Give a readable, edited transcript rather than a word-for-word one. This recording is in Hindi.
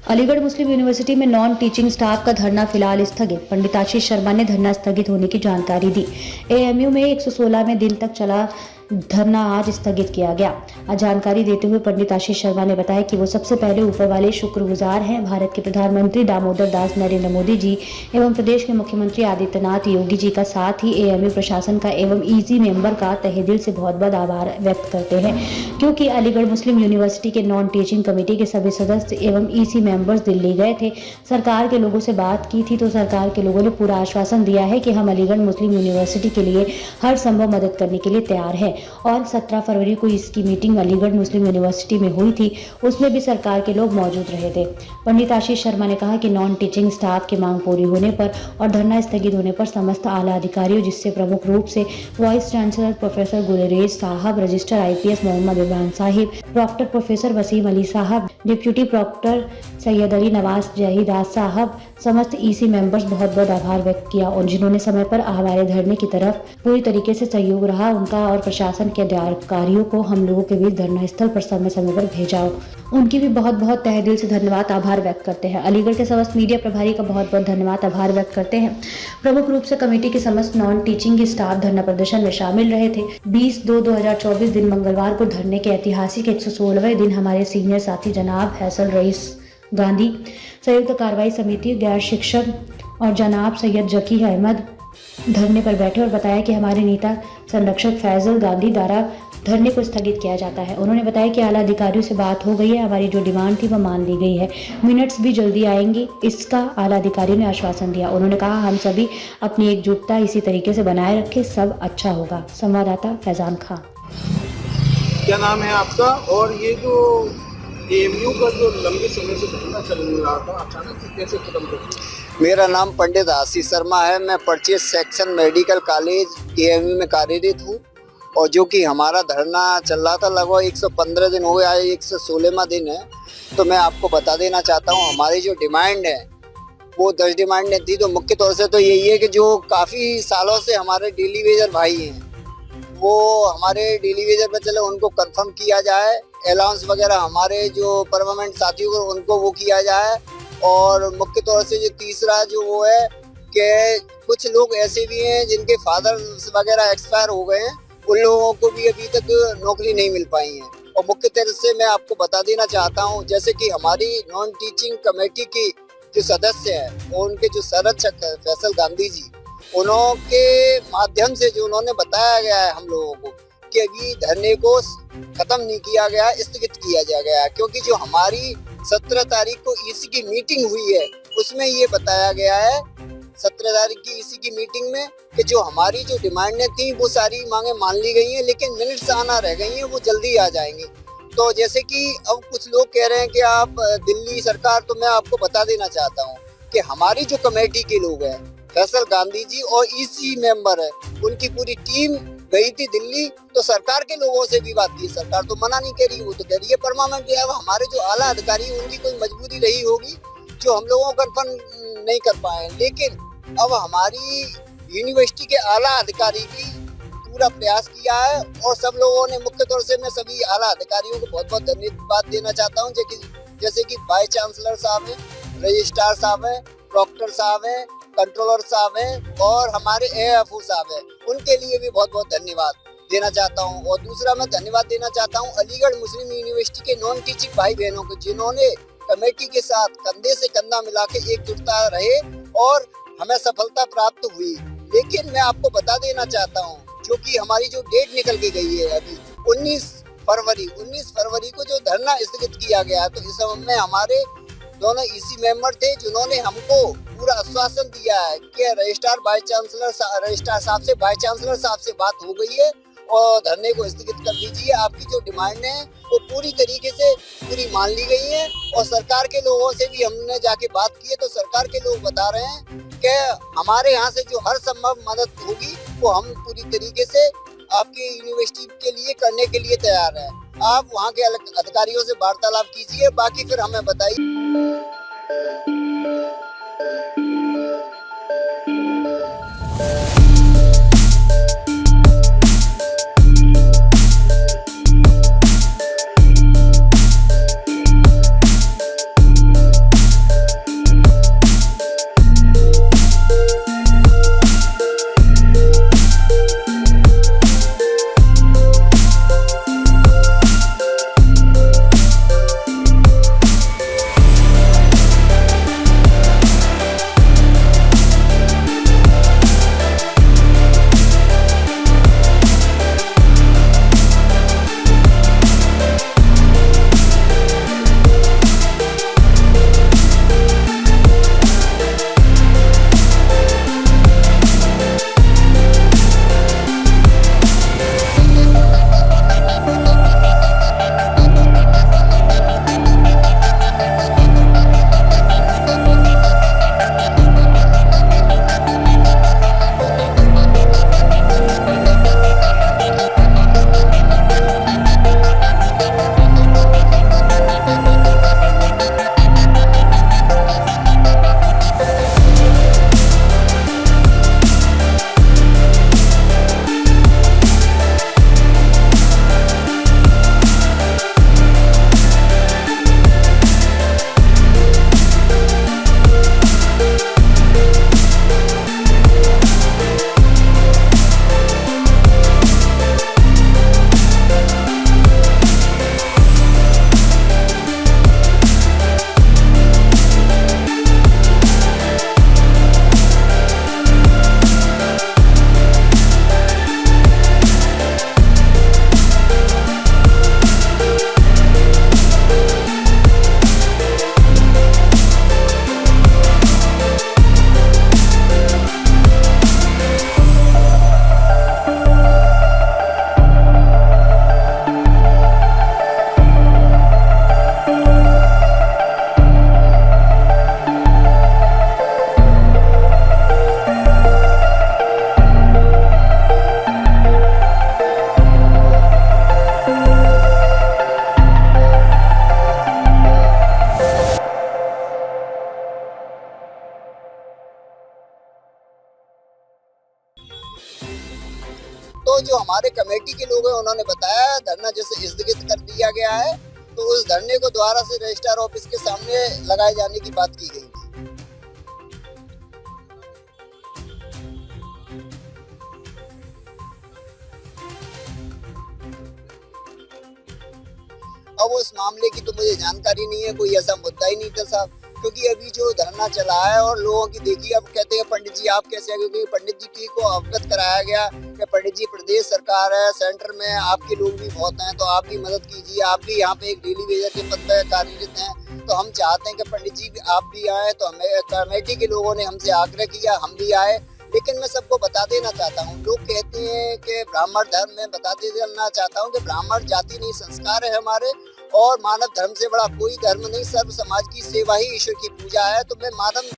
अलीगढ़ मुस्लिम यूनिवर्सिटी में नॉन टीचिंग स्टाफ का धरना फिलहाल स्थगित। पंडित आशीष शर्मा ने धरना स्थगित होने की जानकारी दी। एएमयू में 116वें दिन तक चला धरना आज स्थगित किया गया। आज जानकारी देते हुए पंडित आशीष शर्मा ने बताया कि वो सबसे पहले ऊपर वाले शुक्रगुजार हैं। भारत के प्रधानमंत्री दामोदर दास नरेंद्र मोदी जी एवं प्रदेश के मुख्यमंत्री आदित्यनाथ योगी जी का, साथ ही एएमयू प्रशासन का एवं ईसी मेंबर का तहे दिल से बहुत बहुत आभार व्यक्त करते हैं, क्योंकि अलीगढ़ मुस्लिम यूनिवर्सिटी के नॉन टीचिंग कमेटी के सभी सदस्य एवं ईसी मेंबर्स दिल्ली गए थे। सरकार के लोगों से बात की थी तो सरकार के लोगों ने पूरा आश्वासन दिया है कि हम अलीगढ़ मुस्लिम यूनिवर्सिटी के लिए हर संभव मदद करने के लिए तैयार हैं। और 17 फरवरी को इसकी मीटिंग अलीगढ़ मुस्लिम यूनिवर्सिटी में हुई थी, उसमें भी सरकार के लोग मौजूद रहे थे। पंडित आशीष शर्मा ने कहा कि नॉन टीचिंग स्टाफ की मांग पूरी होने पर और धरना स्थगित होने पर समस्त आला अधिकारियों, जिससे प्रमुख रूप से vice chancellor professor Gulrez sahab, registrar IPS Mohammad Imran sahib, proctor professor Waseem Ali sahab, deputy proctor Syed Ali Nawaz Zahidas sahab, समस्त ईसी मेंबर्स बहुत बहुत आभार व्यक्त किया और जिन्होंने समय पर हमारे धरने की तरफ पूरी तरीके से सहयोग रहा, उनका और प्रशासन के अधिकारियों को हम लोगों के बीच धरना स्थल पर समय समय पर भेजा, उनकी भी बहुत बहुत तहे दिल से धन्यवाद आभार व्यक्त करते हैं। अलीगढ़ के समस्त मीडिया प्रभारी का बहुत बहुत धन्यवाद आभार व्यक्त करते हैं। प्रमुख रूप से कमेटी के समस्त नॉन टीचिंग स्टाफ धरना प्रदर्शन में शामिल रहे थे। 20/2/2024 दिन मंगलवार को धरने के ऐतिहासिक 116वें दिन हमारे सीनियर साथी जनाब फैसल रईस गांधी, संयुक्त कार्रवाई समिति गैर शिक्षक और जनाब सैयद जकी अहमद धरने पर बैठे और बताया कि हमारे नेता संरक्षक फैजल गांधी द्वारा धरने को स्थगित किया जाता है। उन्होंने बताया कि आला अधिकारियों से बात हो गई है, हमारी जो डिमांड थी वह मान ली गई है, मिनट्स भी जल्दी आएंगी, इसका आला अधिकारियों ने आश्वासन दिया। उन्होंने कहा हम सभी अपनी एकजुटता इसी तरीके से बनाए रखें, सब अच्छा होगा। संवाददाता फैजान खान। क्या नाम है आपका? और ये जो एएमयू का जो लंबे समय से धरना चल रहा था, अचानक से कैसे खत्म कर दिया? मेरा नाम पंडित आशीष शर्मा है। मैं purchase section medical college AMU में कार्यरत हूँ और जो कि हमारा धरना चल रहा था लगभग 115 दिन हो गया है, 116वां दिन है। तो मैं आपको बता देना चाहता हूँ हमारी जो डिमांड है वो 10 डिमांडें थी। तो मुख्य तौर से तो यही है कि जो काफ़ी सालों से हमारे डेली वेजर भाई हैं वो हमारे डेली वेजर पर चले, उनको कंफर्म किया जाए। अलाउंस वगैरह हमारे जो परमानेंट साथियों को उनको वो किया जाए। और मुख्य तौर से जो तीसरा जो वो है कि कुछ लोग ऐसे भी हैं जिनके फादर वगैरह एक्सपायर हो गए हैं, उन लोगों को भी अभी तक नौकरी नहीं मिल पाई है। और मुख्य तरह से मैं आपको बता देना चाहता हूं, जैसे कि हमारी नॉन टीचिंग कमेटी की जो सदस्य हैं और उनके जो संरक्षक है फैसल गांधी जी, उनके माध्यम से जो उन्होंने बताया गया है हम लोगों को कि अभी धरने को खत्म नहीं किया गया, स्थगित किया जा गया है। क्योंकि जो हमारी 17 तारीख को ईसी की मीटिंग हुई है उसमें ये बताया गया है 17 तारीख की ईसी की मीटिंग में कि जो हमारी जो डिमांडें थी वो सारी मांगे मान ली गई हैं, लेकिन मिनट्स आना रह गई हैं, वो जल्दी आ जाएंगी। तो जैसे कि अब कुछ लोग कह रहे हैं कि आप दिल्ली सरकार, तो मैं आपको बता देना चाहता हूँ कि हमारी जो कमेटी के लोग हैं फैसल गांधी जी और ईसी मेंबर है, उनकी पूरी टीम गई थी दिल्ली। तो सरकार के लोगों से भी बात की, सरकार तो मना नहीं कर रही, वो तो कह रही है परमानेंट है। हमारे जो आला अधिकारी उनकी कोई मजबूरी रही होगी जो हम लोगों को कन्फर्म नहीं कर पाए। लेकिन अब हमारी यूनिवर्सिटी के आला अधिकारी भी पूरा प्रयास किया है और सब लोगों ने, मुख्य तौर से मैं सभी आला अधिकारियों को बहुत बहुत धन्यवाद देना चाहता हूँ, जैसे कि वाइस चांसलर साहब हैं, रजिस्ट्रार साहब हैं, प्रॉक्टर साहब हैं, कंट्रोलर साहब हैं और हमारे एएफओ साहब हैं, उनके लिए भी बहुत बहुत धन्यवाद देना चाहता हूं। और दूसरा मैं धन्यवाद देना चाहता हूं अलीगढ़ मुस्लिम यूनिवर्सिटी के नॉन टीचिंग भाई बहनों को, जिन्होंने कमेटी के साथ कंधे से कंधा मिला के एकजुटता रहे और हमें सफलता प्राप्त हुई। लेकिन मैं आपको बता देना चाहता हूँ, जो कि हमारी जो डेट निकल के गई है अभी 19 फरवरी को जो धरना स्थगित किया गया, तो इस समय में हमारे दोनों ईसी मेंबर थे जिन्होंने हमको पूरा आश्वासन दिया है कि रजिस्ट्रार साहब से, वाइस चांसलर साहब से बात हो गई है और धरने को स्थगित कर दीजिए। आपकी जो डिमांड है वो पूरी तरीके से पूरी मान ली गई है। और सरकार के लोगों से भी हमने जाके बात की है, तो सरकार के लोग बता रहे हैं कि हमारे यहाँ से जो हर संभव मदद होगी वो हम पूरी तरीके से आपकी यूनिवर्सिटी के लिए करने के लिए तैयार है। आप वहाँ के अधिकारियों से वार्तालाप कीजिए, बाकी फिर हमें बताइए। जो हमारे कमेटी के लोग हैं उन्होंने बताया धरना जैसे स्थगित कर दिया गया है, तो उस धरने को दोबारा से रजिस्ट्रार ऑफिस के सामने लगाए जाने की बात की गई थी। अब उस मामले की तो मुझे जानकारी नहीं है, कोई ऐसा मुद्दा ही नहीं था साहब, क्योंकि अभी जो धरना चला है और लोगों की देखिए अब कहते हैं पंडित जी आप कैसे आगे, क्योंकि पंडित जी को अवगत कराया गया कि पंडित जी प्रदेश सरकार है, सेंटर में आपके लोग भी बहुत हैं, तो आप भी मदद कीजिए, आप भी यहाँ पे एक डेली वेजर के पद पर कार्यरत हैं, तो हम चाहते हैं कि पंडित जी भी आप भी आए। तो हमें कमेटी के लोगों ने हमसे आग्रह किया, हम भी आए। लेकिन मैं सबको बता देना चाहता हूँ, लोग कहते हैं कि ब्राह्मण धर्म, में बता देना चाहता हूँ कि ब्राह्मण जाति नहीं संस्कार है हमारे, और मानव धर्म से बड़ा कोई धर्म नहीं, सर्व समाज की सेवा ही ईश्वर की पूजा है। तो मैं मानव